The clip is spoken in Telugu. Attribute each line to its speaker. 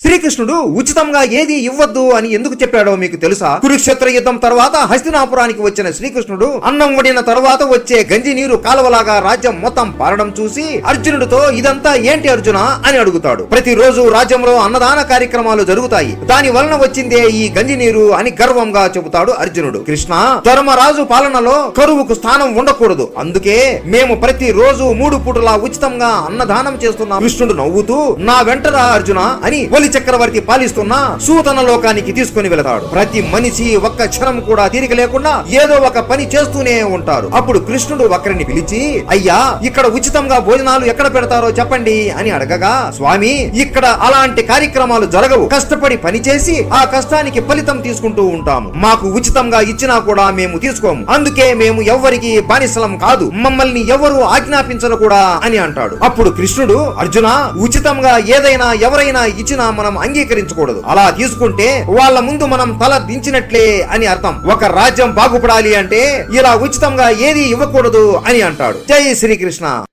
Speaker 1: శ్రీకృష్ణుడు ఉచితంగా ఏది ఇవ్వద్దు అని ఎందుకు చెప్పాడో మీకు తెలుసా? కురుక్షేత్ర యుద్ధం తర్వాత హస్తినాపురానికి వచ్చిన శ్రీకృష్ణుడు అన్నం వడిన తర్వాత వచ్చే గంజి నీరు కాలువలాగా రాజ్యం మొత్తం పారడం చూసి అర్జునుడితో ఇదంతా ఏంటి అర్జున అని అడుగుతాడు. ప్రతిరోజు రాజ్యంలో అన్నదాన కార్యక్రమాలు జరుగుతాయి, దాని వలన వచ్చిందే ఈ గంజి నీరు అని గర్వంగా చెబుతాడు అర్జునుడు. కృష్ణ, ధర్మరాజు పాలనలో కరువుకు స్థానం ఉండకూడదు, అందుకే మేము ప్రతిరోజు 3 పూటలా ఉచితంగా అన్నదానం చేస్తున్నాం. కృష్ణుడు నవ్వుతూ నా వెంటరా అర్జున అని చక్రవర్తి పాలిస్తున్న సూతన లోకానికి తీసుకుని వెళతాడు. ప్రతి మనిషి ఒక్క క్షణం కూడా తీరిక లేకుండా ఏదో ఒక పని చేస్తూనే ఉంటారు. అప్పుడు కృష్ణుడు ఒకరిని పిలిచి, అయ్యా, ఇక్కడ ఉచితంగా భోజనాలు ఎక్కడ పెడతారో చెప్పండి అని అడగగా, స్వామి, ఇక్కడ అలాంటి కార్యక్రమాలు జరగవు, కష్టపడి పని చేసి ఆ కష్టానికి ఫలితం తీసుకుంటూ ఉంటాము, మాకు ఉచితంగా ఇచ్చినా కూడా మేము తీసుకోము, అందుకే మేము ఎవ్వరికి బానిసలం కాదు, మమ్మల్ని ఎవరు ఆజ్ఞాపించరు కూడా అని అంటాడు. అప్పుడు కృష్ణుడు, అర్జున, ఉచితంగా ఏదైనా ఎవరైనా ఇచ్చినా మనం అంగీకరించకూడదు, అలా తీసుకుంటే వాళ్ళ ముందు మనం తల దించినట్లే అని అర్థం. ఒక రాజ్యం బాగుపడాలి అంటే ఇలా ఉచితంగా ఏది ఇవ్వకూడదు అని అంటాడు. జై శ్రీకృష్ణ.